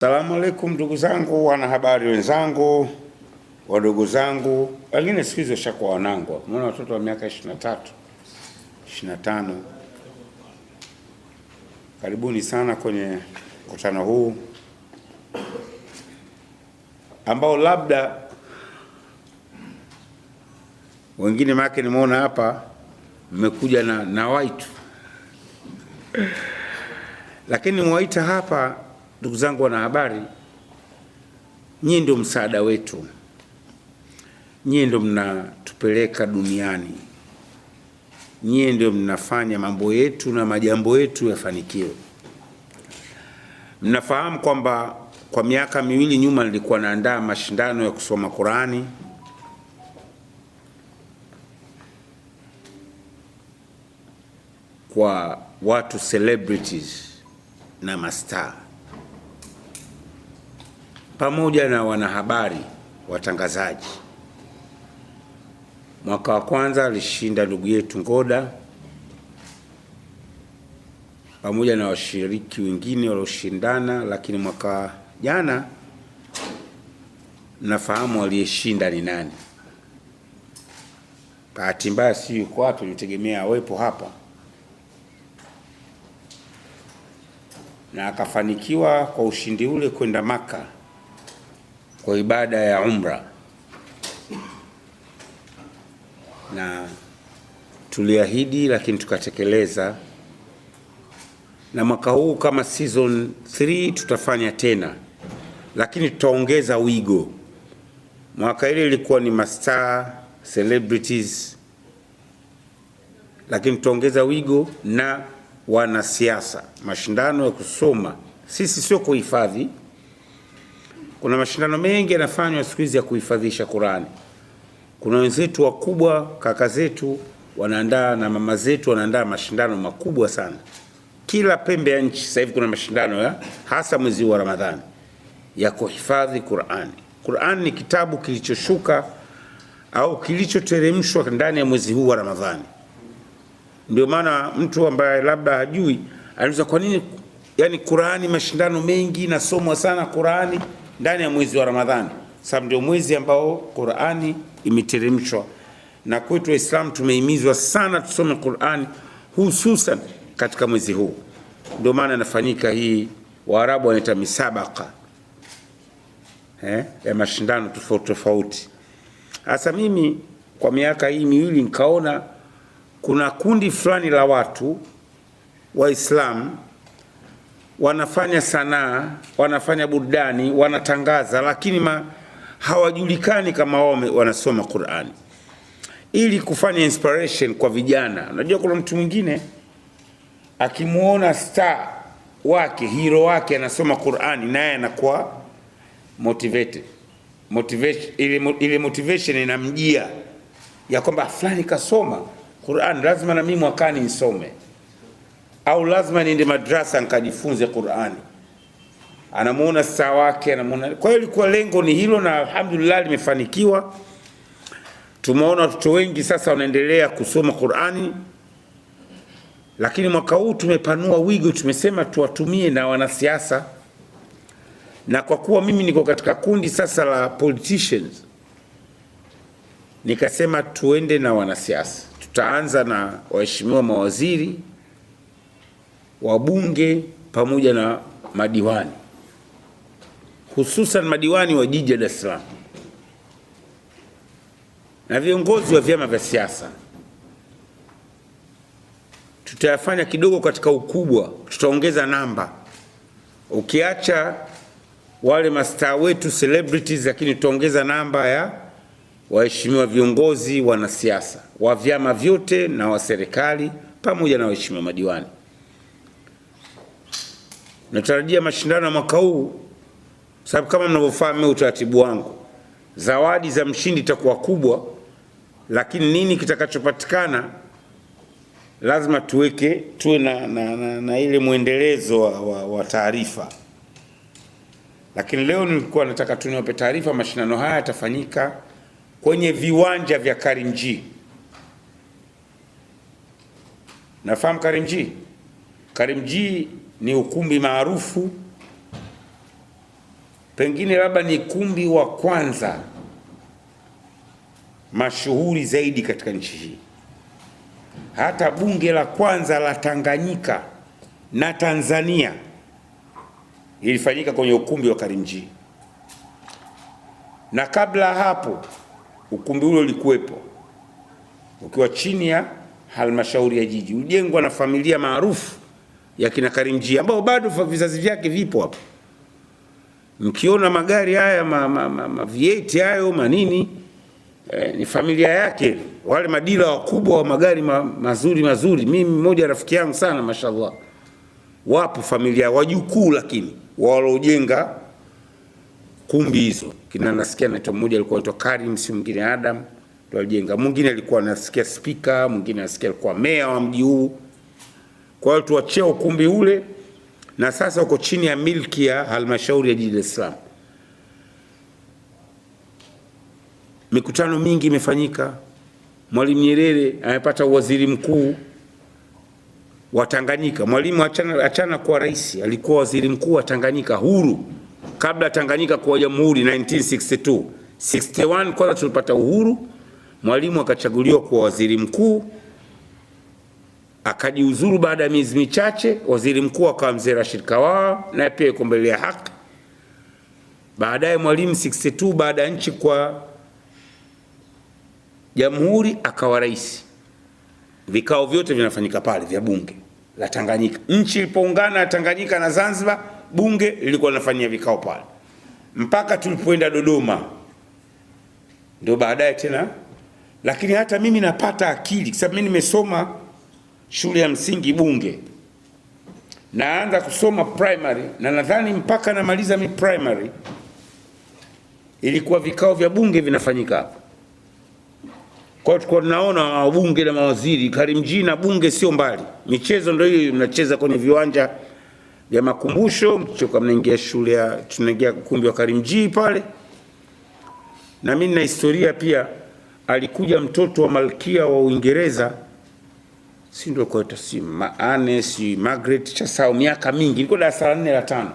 Salamu alaikum ndugu zangu, wanahabari wenzangu, wadogo zangu, wengine siku hizo shakuwa wanangu. Unaona watoto wa miaka 23, 25. Karibuni sana kwenye mkutano huu ambao labda wengine make nimeona hapa mmekuja na waitu. Lakini mwaita hapa ndugu zangu wanahabari, nyinyi ndio msaada wetu. Nyinyi ndio mnatupeleka duniani. Nyinyi ndio mnafanya mambo yetu na majambo yetu yafanikiwe. Mnafahamu kwamba kwa miaka miwili nyuma nilikuwa naandaa mashindano ya kusoma Qur'ani. Kwa watu celebrities na mastaa pamoja na wanahabari watangazaji. Mwaka wa kwanza alishinda ndugu yetu Ngoda pamoja na washiriki wengine walioshindana, lakini mwaka jana nafahamu aliyeshinda ni nani. Bahati mbaya si yuko hapa, nitegemea awepo hapa, na akafanikiwa kwa ushindi ule kwenda Maka kwa ibada ya umra, na tuliahidi lakini tukatekeleza. Na mwaka huu kama season 3 tutafanya tena, lakini tutaongeza wigo. Mwaka ile ilikuwa ni mastaa celebrities, lakini tutaongeza wigo na wanasiasa. Mashindano ya kusoma, sisi sio kuhifadhi. Kuna mashindano mengi yanafanywa siku hizi ya kuhifadhisha Qur'ani. Kuna wenzetu wakubwa, kaka zetu wanaandaa na mama zetu wanaandaa mashindano makubwa sana. Kila pembe ya nchi sasa hivi kuna mashindano ya hasa mwezi wa Ramadhani ya kuhifadhi Qur'ani. Qur'ani ni kitabu kilichoshuka au kilichoteremshwa ndani ya mwezi huu wa Ramadhani. Ndio maana mtu ambaye labda hajui anaweza, kwa nini yani Qur'ani mashindano mengi nasomwa sana Qur'ani ndani ya mwezi wa Ramadhani? Sababu ndio mwezi ambao Qur'ani imeteremshwa, na kwetu Waislamu tumehimizwa sana tusome Qur'ani hususan katika mwezi huu. Ndio maana inafanyika hii, Waarabu wanaita misabaka ya mashindano tofauti tofauti. Hasa mimi kwa miaka hii miwili nikaona kuna kundi fulani la watu Waislamu wanafanya sanaa, wanafanya burudani, wanatangaza, lakini hawajulikani kama wao wanasoma Qur'ani, ili kufanya inspiration kwa vijana. Unajua kuna mtu mwingine akimuona star wake, hero wake anasoma Qur'ani, naye anakuwa motivated. Ile motivation inamjia ya kwamba fulani kasoma Qur'an, lazima na mimi mwakani nisome, au lazima niende madrasa nikajifunze Qur'ani. Anamuona star wake, anamuona. Kwa hiyo ilikuwa lengo ni hilo, na alhamdulillah limefanikiwa. Tumeona watoto wengi sasa wanaendelea kusoma Qur'ani, lakini mwaka huu tumepanua wigo, tumesema tuwatumie na wanasiasa. Na kwa kuwa mimi niko katika kundi sasa la politicians, nikasema tuende na wanasiasa. Tutaanza na waheshimiwa mawaziri, wabunge pamoja na madiwani, hususan madiwani wa jiji la Dar es Salaam na viongozi wa vyama vya siasa. Tutayafanya kidogo katika ukubwa, tutaongeza namba. Ukiacha wale mastaa wetu celebrities, lakini tutaongeza namba ya waheshimiwa viongozi wanasiasa wa vyama vyote na wa serikali pamoja na waheshimiwa madiwani. Natarajia mashindano ya mwaka huu, sababu kama mnavyofahamu utaratibu wangu, zawadi za mshindi itakuwa kubwa, lakini nini kitakachopatikana lazima tuwe na ile muendelezo wa taarifa. Lakini leo nilikuwa nataka tuniwape taarifa, mashindano haya yatafanyika kwenye viwanja vya Karimjee. Nafahamu Karimjee? Karimjee ni ukumbi maarufu pengine labda ni kumbi wa kwanza mashuhuri zaidi katika nchi hii. Hata bunge la kwanza la Tanganyika na Tanzania ilifanyika kwenye ukumbi wa Karimjee, na kabla hapo ukumbi ule ulikuwepo ukiwa chini ya halmashauri ya jiji, ulijengwa na familia maarufu ya kina Karimjee ambao bado vizazi vyake vipo hapo. Mkiona magari haya V8 hayo manini, ni familia yake, wale madila wakubwa wa magari mazuri. Mimi mmoja rafiki yangu sana, mashallah, wapo familia wajukuu, lakini walojenga kumbi hizo. Kina nasikia na mmoja alikuwa anaitwa Karim, si mwingine Adam, ndio alijenga. Mwingine alikuwa nasikia speaker, mwingine nasikia alikuwa meya wa mji huu. Kwa hiyo tuachie ukumbi ule, na sasa uko chini ya milki ya halmashauri ya jiji la Dar es Salaam. Mikutano mingi imefanyika. Mwalimu Nyerere amepata waziri mkuu wa Tanganyika. Mwalimu achana kwa rais, alikuwa waziri mkuu wa Tanganyika huru kabla Tanganyika kuwa jamhuri 1962. 61 kwanza tulipata uhuru, Mwalimu akachaguliwa kuwa waziri mkuu, akajiuzuru baada ya miezi michache. Waziri mkuu akawa mzee Rashid Kawawa, na pia yuko mbele ya haki. Baadaye Mwalimu 62 baada ya nchi kwa jamhuri akawa rais. Vikao vyote vinafanyika pale vya bunge la Tanganyika. Nchi ilipoungana Tanganyika na Zanzibar, bunge lilikuwa linafanyia vikao pale mpaka tulipoenda Dodoma, ndio baadaye tena. Lakini hata mimi napata akili, kwa sababu mimi nimesoma shule ya msingi bunge, naanza kusoma primary, na nadhani mpaka namaliza mi primary ilikuwa vikao vya bunge vinafanyika hapa. Kwa hiyo tulikuwa tunaona wabunge na mawaziri. Karimjee na bunge sio mbali, michezo ndio hiyo, mnacheza kwenye viwanja vya makumbusho, mkichoka mnaingia shule ya, tunaingia ukumbi wa Karimjee pale. Na mimi na historia pia, alikuja mtoto wa malkia wa Uingereza, si ndio kwa si Anne, si Margaret Chasao, miaka mingi, nilikuwa darasa la 4 la 5.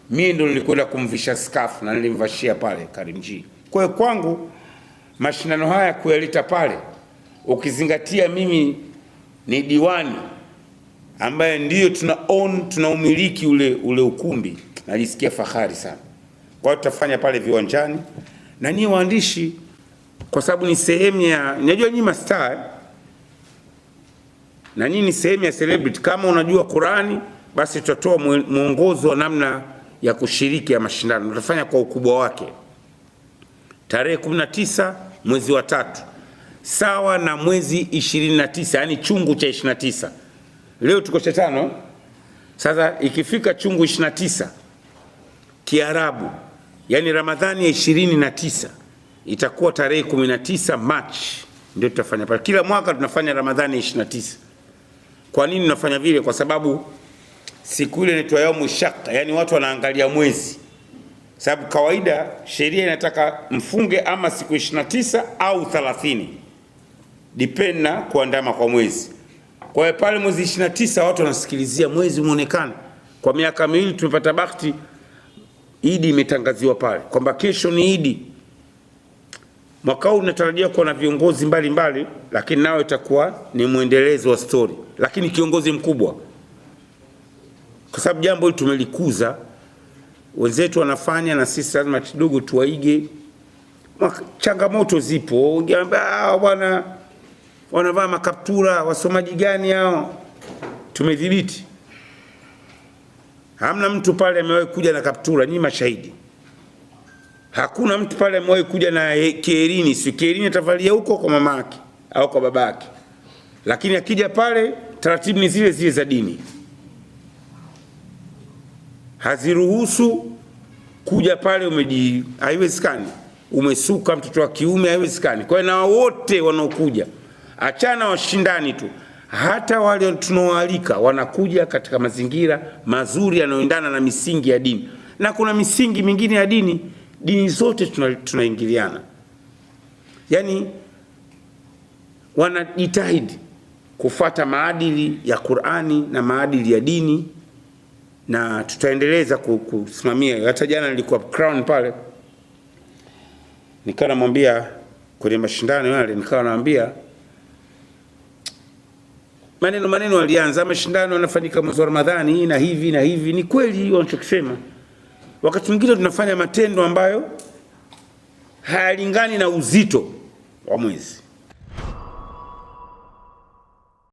Mimi ndio nilikwenda kumvisha scarf na nilimvashia pale Karimjee. Kwa hiyo kwangu mashindano haya kuyaleta pale, ukizingatia mimi ni diwani ambaye ndio tuna umiliki ule ukumbi, najisikia fahari sana. Kwa hiyo tutafanya pale viwanjani, na nyinyi waandishi, kwa sababu ni sehemu ya, najua nyinyi mastar na nyinyi ni sehemu ya celebrity. Kama unajua Qurani, basi tutatoa mwongozo wa namna ya kushiriki ya mashindano. Tutafanya kwa ukubwa wake tarehe 19 mwezi wa 3 sawa na mwezi 29, yani chungu cha 29. Leo tuko cha 5, sasa ikifika chungu 29 Kiarabu, yani Ramadhani ya 29, itakuwa tarehe 19 Machi, ndio tutafanya pale. Kila mwaka tunafanya Ramadhani 29. Kwa nini tunafanya vile? Kwa sababu siku ile inaitwa yaumu shaqqa, yani watu wanaangalia mwezi. Sababu kawaida sheria inataka mfunge ama siku 29 au 30, depend na kuandama kwa mwezi. Kwa hiyo pale mwezi 29 watu wanasikilizia mwezi muonekana. Kwa miaka miwili tumepata bahati, Idi imetangaziwa pale kwamba kesho ni Idi. Mwaka huu tunatarajia kuwa na viongozi mbalimbali, lakini nao itakuwa ni muendelezo wa story, lakini kiongozi mkubwa, kwa sababu jambo hili tumelikuza, wenzetu wanafanya na sisi lazima kidogo tuwaige. Changamoto zipo, ungeambia bwana wanavaa makaptura, wasomaji gani hao? Tumedhibiti. Hamna mtu pale amewahi kuja na kaptura, ni mashahidi. Hakuna mtu pale amewahi kuja na kerini, si kerini atavalia huko kwa mamake au kwa babake. Lakini akija pale taratibu ni zile zile za dini. Haziruhusu kuja pale haiwezekani. Umesuka mtoto wa kiume, haiwezekani. Kwa hiyo na wote wanaokuja, achana washindani tu, hata wale tunaoalika wanakuja katika mazingira mazuri yanayoendana na misingi ya dini. Na kuna misingi mingine ya dini zote tunaingiliana. Yani wanajitahidi kufuata maadili ya Qur'ani na maadili ya dini na tutaendeleza kusimamia. Hata jana nilikuwa Crown pale, nikawa namwambia kwenye mashindano yale, nikawa naambia maneno walianza mashindano yanafanyika mwezi wa Ramadhani na hivi na hivi. Ni kweli wanachokisema, wakati mwingine tunafanya matendo ambayo hayalingani na uzito wa mwezi.